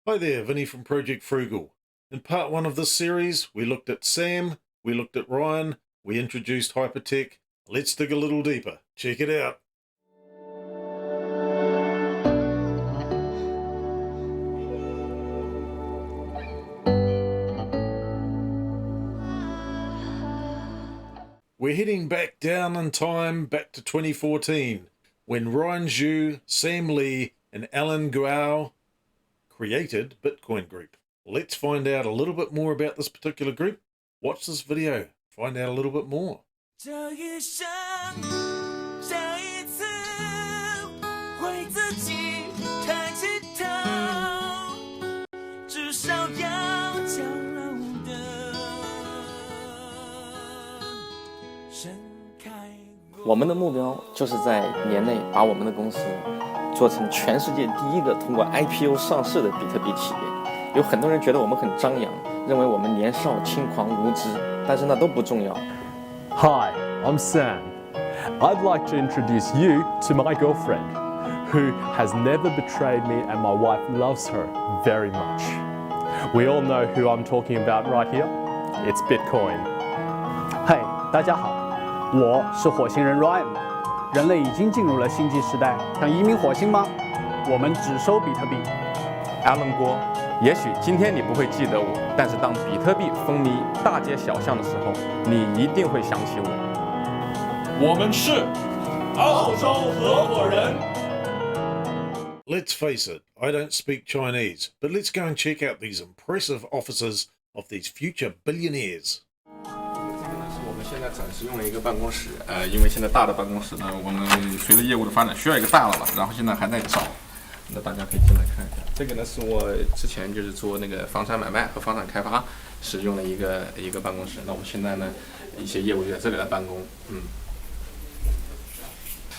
Hi there, Vinny from Project Frugal. In part one of this series, we looked at Sam, we looked at Ryan, we introduced Hypertech. Let's dig a little deeper. Check it out. We're heading back down in time, back to 2014, when Ryan Zhu, Sam Lee, and Alan Guo created Bitcoin Group. Let's find out a little bit more about this particular group. Watch this video, find out a little bit more.我们的目标就是在年内把我们的公司做成全世界第一个通过 IPO 上市的比特币企业。有很多人觉得我们很张扬，认为我们年少轻狂无知，但是那都不重要。 Hi, I'm Sam. I'd like to introduce you to my girlfriend, who has never betrayed me and my wife loves her very much. We all know who I'm talking about right here. It's Bitcoin. 嘿，大家好，我是火星人 Ryan。人类已经进入了星际时代，想移民火星吗？我们只收比特币。Alan 郭，也许今天你不会记得我，但是当比特币风靡大街小巷的时候，你一定会想起我。我们是澳洲合伙人。 Let's face it, I don't speak Chinese, but let's go and check out these impressive offices of these future billionaires. 这个呢是我们现在暂时用的一个办公室，因为现在大的办公室呢，我们随着业务的发展需要一个大的了，然后现在还在找，那大家可以进来看一下。这个呢是我之前就是做那个房产买卖和房产开发使用的一个办公室，那我们现在呢一些业务就在这里来办公，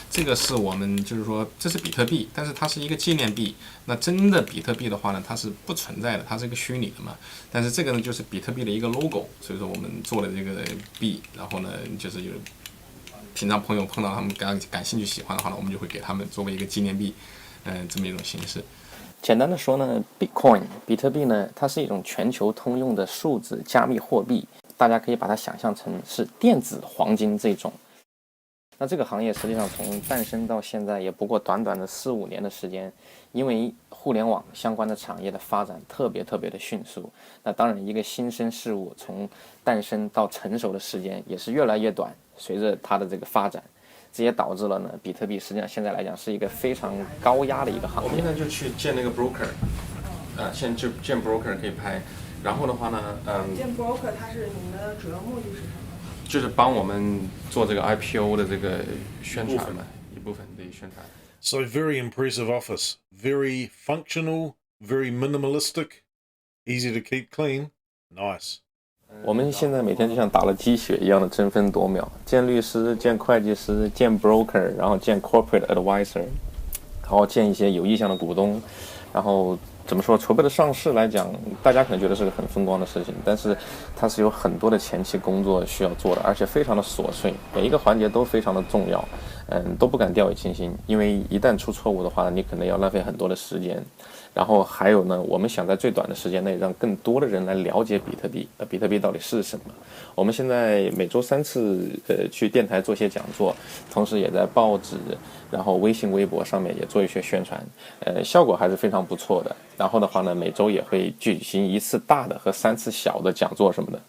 这个是我们就是说，这是比特币，但是它是一个纪念币。那真的比特币的话呢，它是不存在的，它是一个虚拟的嘛。但是这个呢，就是比特币的一个 logo， 所以说我们做了这个币，然后呢，就是有平常朋友碰到他们感兴趣喜欢的话呢，我们就会给他们作为一个纪念币，这么一种形式。简单的说呢 ，Bitcoin 比特币呢，它是一种全球通用的数字加密货币，大家可以把它想象成是电子黄金这种。那这个行业实际上从诞生到现在也不过短短的4-5年的时间，因为互联网相关的产业的发展特别的迅速。那当然，一个新生事物从诞生到成熟的时间也是越来越短，随着它的这个发展，这也导致了呢，比特币实际上现在来讲是一个非常高压的一个行业。我们现在就去建那个 broker， 现在就建 broker 可以拍，然后的话呢，建 broker 它是你们的主要目的是什么？就是帮我们做这个 IPO 的这个宣传嘛，一部分的宣传。So very impressive office, very functional, very minimalistic, easy to keep clean, nice. 我们现在每天就像打了鸡血一样的争分夺秒，见律师、见会计师、见 broker， 然后见 corporate advisor， 然后见一些有意向的股东，然后怎么说，筹备的上市来讲，大家可能觉得是个很风光的事情，但是它是有很多的前期工作需要做的，而且非常的琐碎，每一个环节都非常的重要，都不敢掉以轻心，因为一旦出错误的话，你可能要浪费很多的时间。然后还有呢，我们想在最短的时间内让更多的人来了解比特币，比特币到底是什么。我们现在每周3次去电台做些讲座，同时也在报纸，然后微信微博上面也做一些宣传，效果还是非常不错的。然后的话呢，每周也会举行1次大的和3次小的讲座什么的。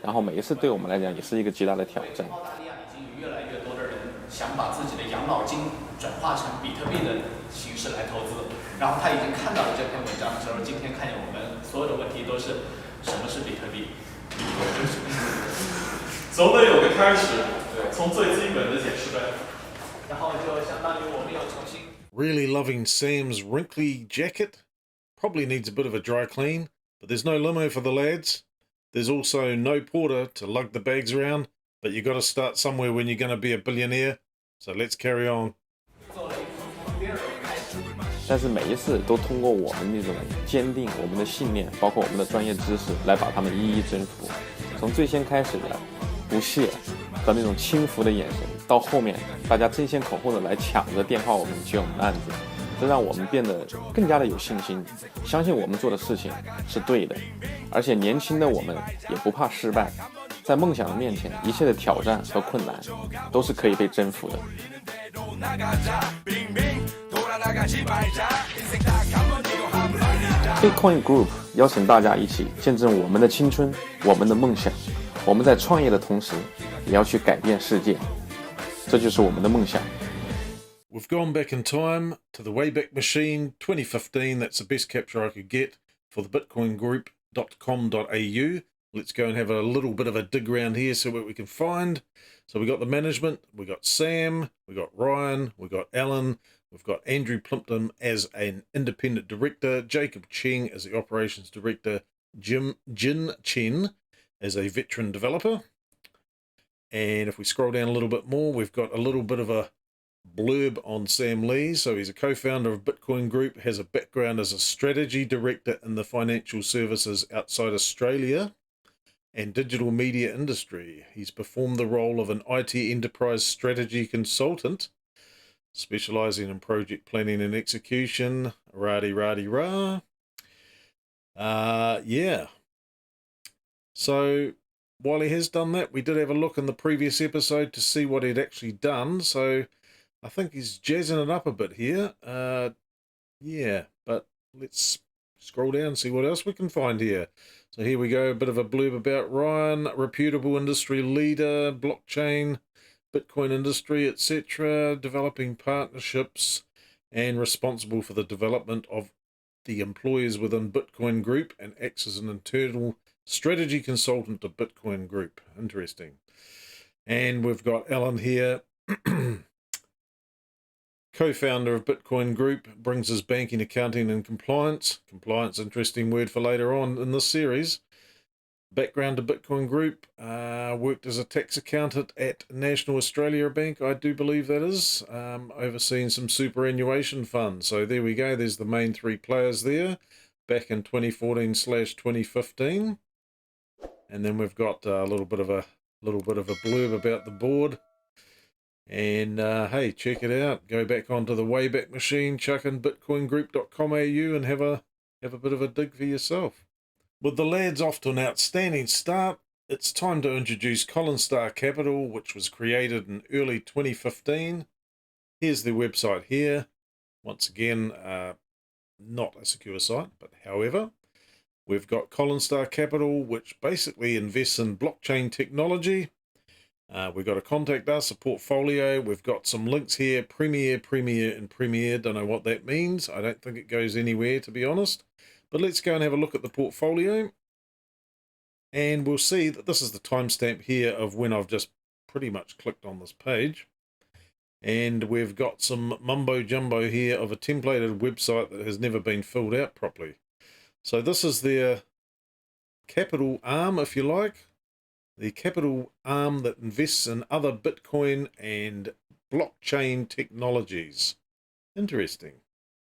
然后每一次对我们来讲也是一个极大的挑战。澳大利亚已经有越来越多的人想把自己的养老金转化成比特币的形式来投资，然后他已经看到了这篇文章的时候，今天看见我们所有的问题都是什么是比特币，总得有个开始，从最基本的解释呗。然后就相当于我们又重新。Really loving Sam's wrinkly jacket. Probably needs a bit of a dry clean, but there's no limo for the lads. There's also no porter to lug the bags around, but you got to start somewhere when you're going to be a billionaire. So let's carry on. 但是每一次都通过我们那种坚定我们的信念，包括我们的专业知识，来把他们一一征服。从最先开始的不屑和那种轻浮的眼神，到后面大家争先恐后的来抢着电话我们接我们的案子，这让我们变得更加的有信心，相信我们做的事情是对的，而且年轻的我们也不怕失败，在梦想的面前，一切的挑战和困难都是可以被征服的。Bitcoin Group 邀请大家一起见证我们的青春，我们的梦想。我们在创业的同时，也要去改变世界，这就是我们的梦想。We've gone back in time to the Wayback Machine 2015. That's the best capture I could get for the bitcoingroup.com.au. Let's go and have a little bit of a dig around here, see what we can find. So we got the management, we got Sam, we got Ryan, we got Alan, we've got Andrew Plimpton as an independent director, Jacob Cheng as the operations director, Jin Chen as a veteran developer. And if we scroll down a little bit more, we've got a little bit of a blurb on Sam Lee. So he's a co-founder of Bitcoin Group, has a background as a strategy director in the financial services outside Australia and digital media industry. He's performed the role of an IT enterprise strategy consultant, specializing in project planning and execution. Rah-de-rah-de-rah. Yeah. So while he has done that, we did have a look in the previous episode to see what he'd actually done. So I think he's jazzing it up a bit here. Yeah, but let's scroll down and see what else we can find here. So here we go, a bit of a blurb about Ryan, reputable industry leader, blockchain, Bitcoin industry, etc., developing partnerships and responsible for the development of the employees within Bitcoin Group and acts as an internal strategy consultant to Bitcoin Group. Interesting. And we've got Alan here, co-founder of Bitcoin Group, brings his banking, accounting and compliance. Compliance, interesting word for later on in this series. Background to Bitcoin Group, worked as a tax accountant at National Australia Bank, I do believe that is, overseeing some superannuation funds. So there we go, there's the main three players there, back in 2014/2015. And then we've got a little bit of a blurb about the board. And hey, check it out. Go back onto the Wayback Machine, chuck in bitcoingroup.com.au and have a bit of a dig for yourself. With the lads off to an outstanding start, it's time to introduce Collinstar Capital, which was created in early 2015. Here's their website here. Once again, not a secure site, but however, we've got Collinstar Capital, which basically invests in blockchain technology. We've got a contact us, a portfolio. We've got some links here, Premier, and Premier. Don't know what that means. I don't think it goes anywhere, to be honest. But let's go and have a look at the portfolio. And we'll see that this is the timestamp here of when I've just pretty much clicked on this page. And we've got some mumbo jumbo here of a templated website that has never been filled out properly. So this is their capital arm, if you like. The capital arm that invests in other Bitcoin and blockchain technologies. Interesting.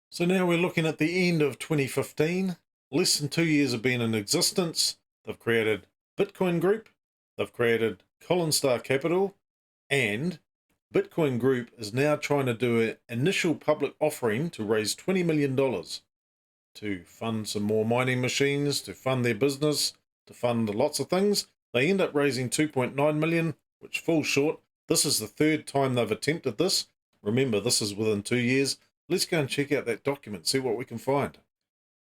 So now we're looking at the end of 2015. Less than 2 years have been in existence. They've created Bitcoin Group. They've created Collinstar Capital. And Bitcoin Group is now trying to do an initial public offering to raise $20 million to fund some more mining machines, to fund their business, to fund lots of things. They end up raising 2.9 million, which falls short. This is the third time they've attempted this. Remember, this is within 2 years. Let's go and check out that document, see what we can find.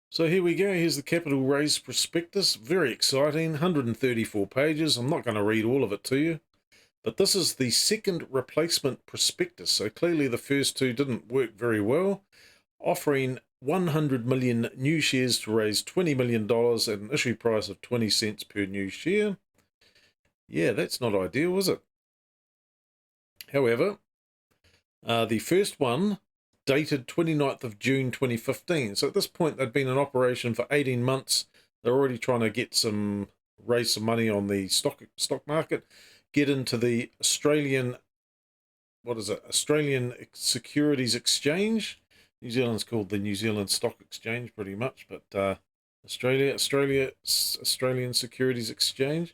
So here we go. Here's the capital raise prospectus. Very exciting, 134 pages. I'm not going to read all of it to you. But this is the second replacement prospectus. So clearly the first two didn't work very well. Offering 100 million new shares to raise $20 million at an issue price of 20 cents per new share. Yeah, that's not ideal, is it? However, the first one dated 29th of June 2015. So at this point, they'd been in operation for 18 months. They're already trying to raise some money on the stock market, get into the Australian Securities Exchange. New Zealand's called the New Zealand Stock Exchange pretty much, but Australian Securities Exchange.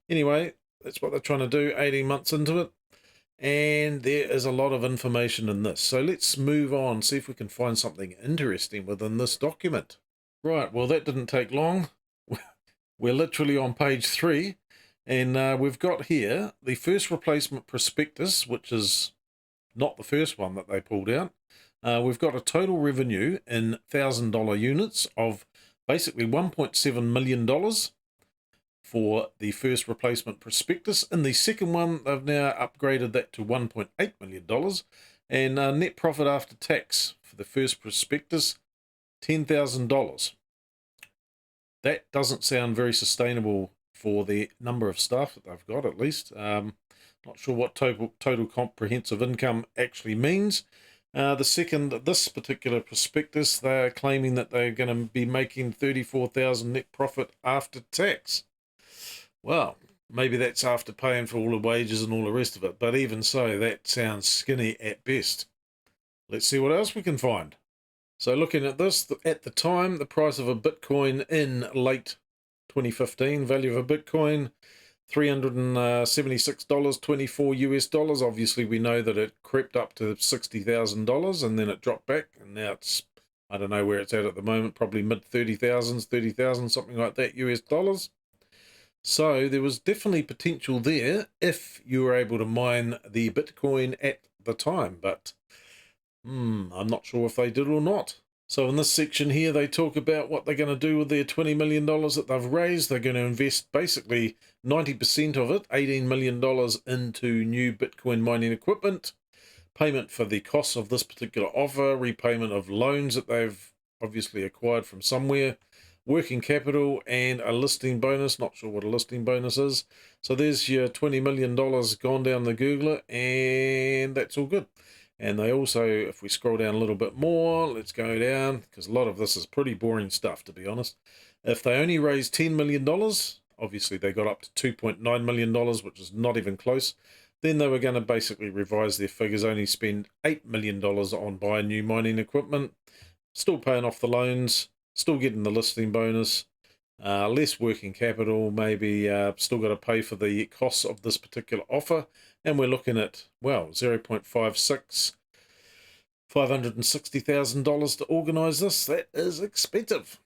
Anyway, that's what they're trying to do, 18 months into it. And there is a lot of information in this. So let's move on, see if we can find something interesting within this document. Right, well, that didn't take long. We're literally on page 3, and we've got here the first replacement prospectus, which is not the first one that they pulled out. We've got a total revenue in $1,000 units of basically $1.7 million for the first replacement prospectus. In the second one, they've now upgraded that to $1.8 million. And net profit after tax for the first prospectus, $10,000. That doesn't sound very sustainable for the number of staff that they've got, at least. Not sure what total comprehensive income actually means. This particular prospectus, they're claiming that they're going to be making $34,000 net profit after tax. Well, maybe that's after paying for all the wages and all the rest of it, but even so, that sounds skinny at best. Let's see what else we can find. So looking at this, at the time, the price of a Bitcoin in late 2015, value of a Bitcoin, $376.24 US dollars. Obviously, we know that it crept up to $60,000 and then it dropped back, and now it's, I don't know where it's at the moment, probably mid 30,000, something like that US dollars. So there was definitely potential there if you were able to mine the Bitcoin at the time, but I'm not sure if they did or not. So in this section here, they talk about what they're going to do with their $20 million that they've raised. They're going to invest basically 90% of it, $18 million, into new Bitcoin mining equipment, payment for the costs of this particular offer, repayment of loans that they've obviously acquired from somewhere, working capital, and a listing bonus. Not sure what a listing bonus is. So there's your $20 million gone down the Googler, and that's all good. And they also, if we scroll down a little bit more, let's go down, because a lot of this is pretty boring stuff, to be honest. If they only raised $10 million, obviously they got up to $2.9 million, which is not even close, then they were going to basically revise their figures, only spend $8 million on buying new mining equipment, still paying off the loans, still getting the listing bonus, less working capital, maybe still got to pay for the costs of this particular offer, and we're looking at, well, 0.56, $560,000 to organise this. That is expensive.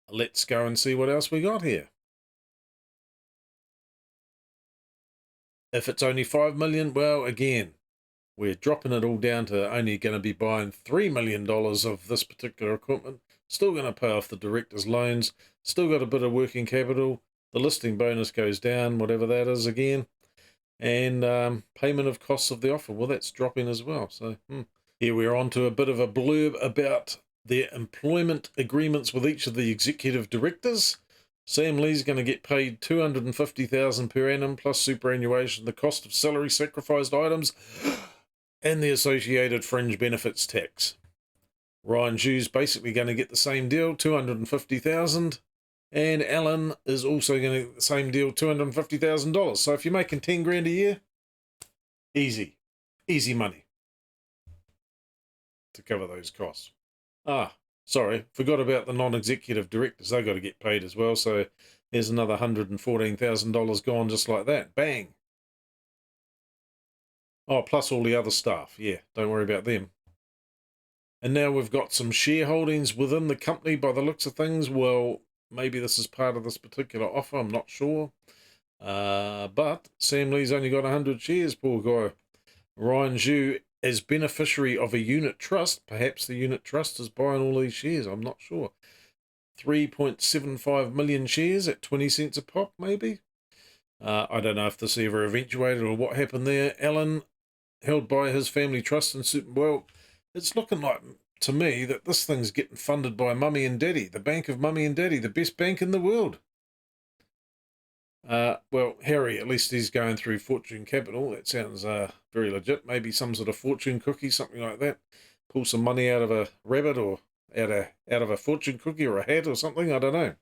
Let's go and see what else we got here. If it's only $5 million, well, again, we're dropping it all down to only going to be buying $3 million of this particular equipment. Still going to pay off the director's loans. Still got a bit of working capital. The listing bonus goes down, whatever that is again. And payment of costs of the offer, well, that's dropping as well. So here we're on to a bit of a blurb about their employment agreements with each of the executive directors. Sam Lee's going to get paid $250,000 per annum plus superannuation, the cost of salary sacrificed items, and the associated fringe benefits tax. Ryan Zhu's basically going to get the same deal, $250,000, and Alan is also going to get the same deal, $250,000. So if you're making 10 grand a year, easy money to cover those costs. Sorry, forgot about the non-executive directors. They've got to get paid as well. So there's another $114,000 gone just like that. Bang. Oh, plus all the other staff. Yeah, don't worry about them. And now we've got some shareholdings within the company by the looks of things. Well, maybe this is part of this particular offer. I'm not sure. But Sam Lee's only got 100 shares, poor guy. Ryan Zhu, as beneficiary of a unit trust, perhaps the unit trust is buying all these shares. I'm not sure. 3.75 million shares at 20 cents a pop, maybe. I don't know if this ever eventuated or what happened there. Alan, held by his family trust and super. Well, it's looking like to me that this thing's getting funded by Mummy and Daddy, the bank of Mummy and Daddy, the best bank in the world. Well, Harry, at least he's going through Fortune Capital. That sounds very legit. Maybe some sort of fortune cookie, something like that. Pull some money out of a rabbit or out of a fortune cookie or a hat or something. I don't know.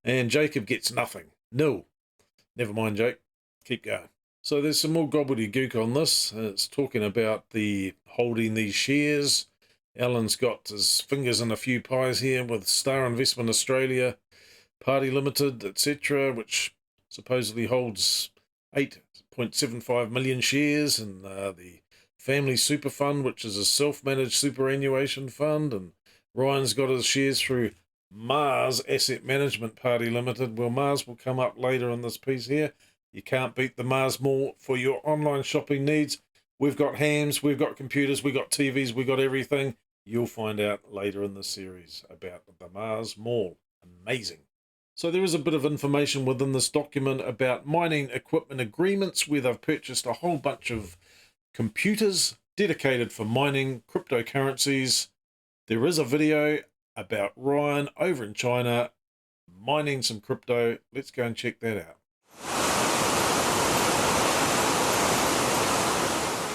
And Jacob gets nothing. Nil. Never mind, Jake. Keep going. So there's some more gobbledygook on this. It's talking about the holding these shares. Alan's got his fingers in a few pies here with Star Investment Australia, Party Limited, etc., which supposedly holds 8.75 million shares in the Family Super Fund, which is a self-managed superannuation fund, and Ryan's got his shares through Mars Asset Management Party Limited. Well, Mars will come up later in this piece here. You can't beat the Mars Mall for your online shopping needs. We've got hams, we've got computers, we've got TVs, we've got everything. You'll find out later in the series about the Mars Mall. Amazing. So there is a bit of information within this document about mining equipment agreements where they've purchased a whole bunch of computers dedicated for mining cryptocurrencies. There is a video about Ryan over in China mining some crypto. Let's go and check that out.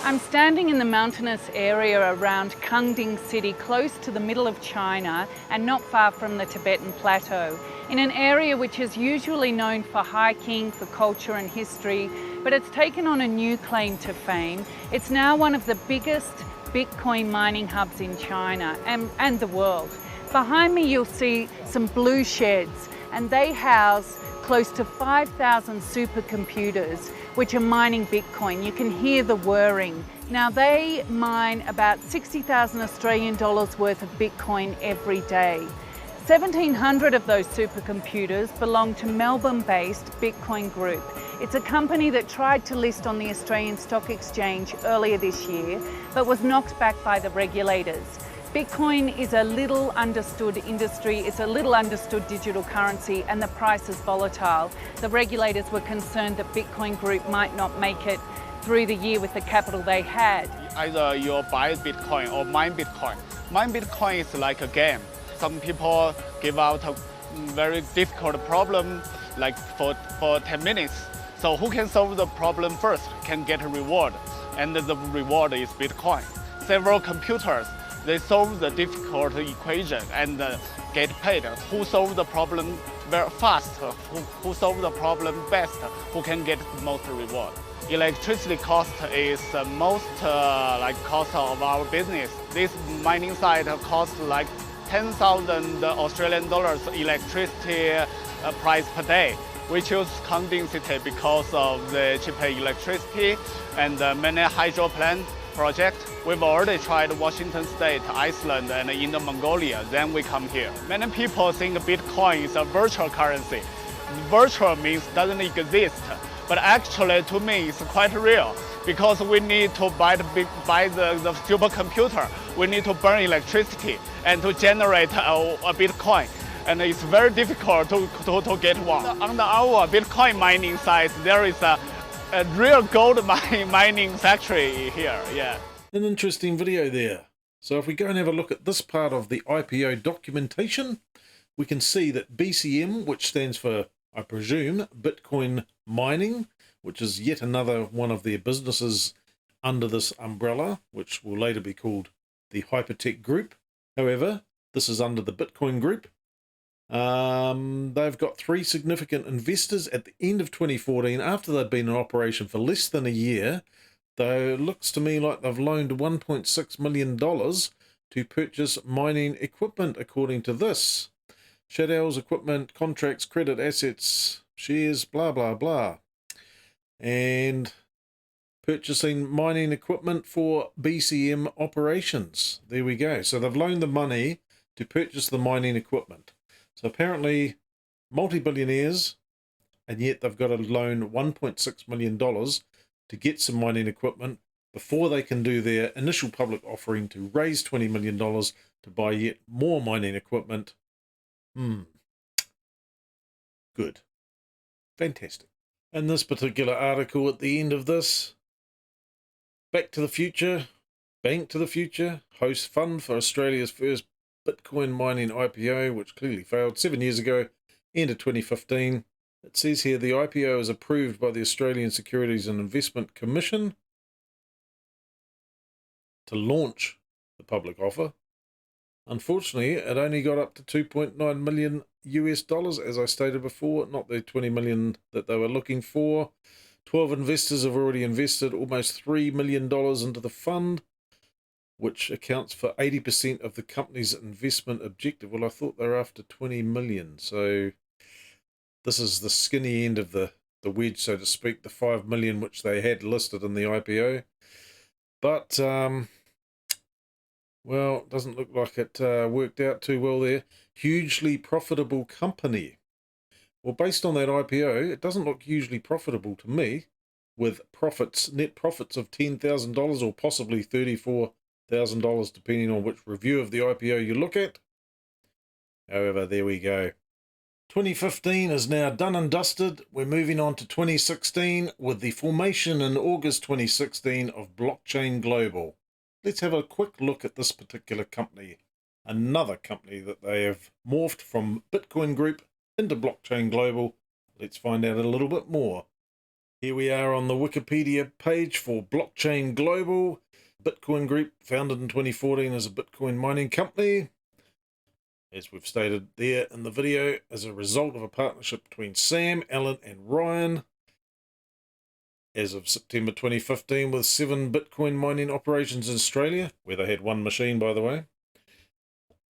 I'm standing in the mountainous area around Kangding City, close to the middle of China and not far from the Tibetan Plateau, in an area which is usually known for hiking, for culture and history, but it's taken on a new claim to fame. It's now one of the biggest Bitcoin mining hubs in China and the world. Behind me you'll see some blue sheds, and they house close to 5,000 supercomputers which are mining Bitcoin. You can hear the whirring. Now they mine about 60,000 Australian dollars worth of Bitcoin every day. 1,700 of those supercomputers belong to Melbourne-based Bitcoin Group. It's a company that tried to list on the Australian Stock Exchange earlier this year, but was knocked back by the regulators. Bitcoin is a little understood industry, it's a little understood digital currency, and the price is volatile. The regulators were concerned that Bitcoin Group might not make it through the year with the capital they had. Either you buy Bitcoin or mine Bitcoin. Mine Bitcoin is like a game. Some people give out a very difficult problem like for 10 minutes. So who can solve the problem first can get a reward, and the reward is Bitcoin. Several computers, they solve the difficult equation and get paid. Who solve the problem very fast, who solve the problem best, who can get the most reward. Electricity cost is the most cost of our business. This mining site costs like 10,000 Australian dollars electricity price per day. We chose Kangding City because of the cheaper electricity and many hydro plant project. We've already tried Washington State, Iceland, and Inner Mongolia, then we come here. Many people think Bitcoin is a virtual currency. Virtual means doesn't exist, but actually to me it's quite real because we need to buy the supercomputer. We need to burn electricity and to generate a Bitcoin. And it's very difficult to get one. On our Bitcoin mining site, there is a real gold mining factory here, yeah. An interesting video there. So if we go and have a look at this part of the IPO documentation, we can see that BCM, which stands for, I presume, Bitcoin Mining, which is yet another one of their businesses under this umbrella, which will later be called the Hypertech Group. However, this is under the Bitcoin Group. They've got 3 significant investors at the end of 2014 after they've been in operation for less than a year. Though it looks to me like they've loaned $1.6 million to purchase mining equipment, according to this. Shadows, equipment, contracts, credit, assets, shares, blah, blah, blah. And purchasing mining equipment for BCM operations. There we go. So they've loaned the money to purchase the mining equipment. So apparently multi-billionaires, and yet they've got to loan $1.6 million to get some mining equipment before they can do their initial public offering to raise $20 million to buy yet more mining equipment. Good. Fantastic. In this particular article at the end of this, Back to the Future, Bank to the Future, hosts fund for Australia's first Bitcoin mining IPO, which clearly failed 7 years ago, end of 2015. It says here the IPO is approved by the Australian Securities and Investment Commission to launch the public offer. Unfortunately, it only got up to 2.9 million US dollars, as I stated before, not the 20 million that they were looking for. 12 investors have already invested almost $3 million into the fund, which accounts for 80% of the company's investment objective. Well, I thought they were after 20 million, so this is the skinny end of the the wedge, so to speak, the 5 million which they had listed in the IPO. But, well, doesn't look like it worked out too well there. Hugely profitable company. Well, based on that IPO, it doesn't look hugely profitable to me, with profits, net profits of $10,000 or possibly $34,000, depending on which review of the IPO you look at. However, there we go. 2015 is now done and dusted. We're moving on to 2016 with the formation in August 2016 of Blockchain Global. Let's have a quick look at this particular company. Another company that they have morphed from Bitcoin Group into Blockchain Global. Let's find out a little bit more. Here we are on the Wikipedia page for Blockchain Global. Bitcoin Group, founded in 2014 as a Bitcoin mining company. As we've stated there in the video, as a result of a partnership between Sam, Alan and Ryan. As of September 2015, with 7 Bitcoin mining operations in Australia, where they had 1 machine, by the way.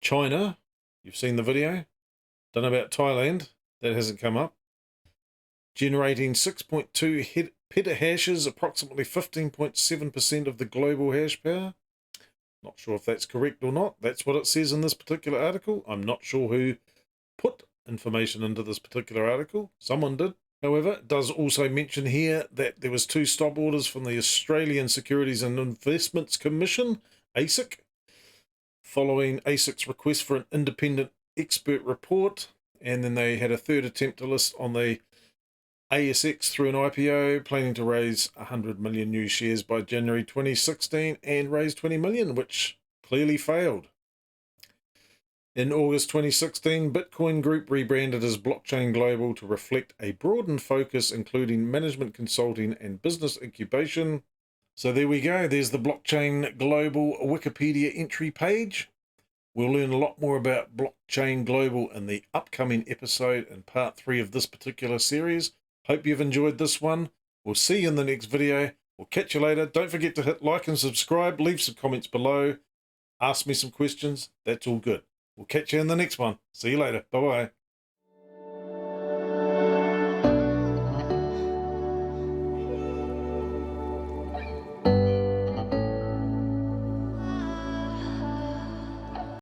China, you've seen the video. Don't know about Thailand, that hasn't come up. Generating 6.2 petahashes, approximately 15.7% of the global hash power. Not sure if that's correct or not. That's what it says in this particular article. I'm not sure who put information into this particular article. Someone did. However, it does also mention here that there was 2 stop orders from the Australian Securities and Investments Commission, ASIC, following ASIC's request for an independent expert report, and then they had a 3rd attempt to list on the ASX through an IPO, planning to raise 100 million new shares by January 2016 and raise 20 million, which clearly failed. In August 2016, Bitcoin Group rebranded as Blockchain Global to reflect a broadened focus, including management consulting and business incubation. So there we go. There's the Blockchain Global Wikipedia entry page. We'll learn a lot more about Blockchain Global in the upcoming episode in part 3 of this particular series. Hope you've enjoyed this one. We'll see you in the next video. We'll catch you later. Don't forget to hit like and subscribe. Leave some comments below. Ask me some questions. That's all good. We'll catch you in the next one. See you later. Bye-bye.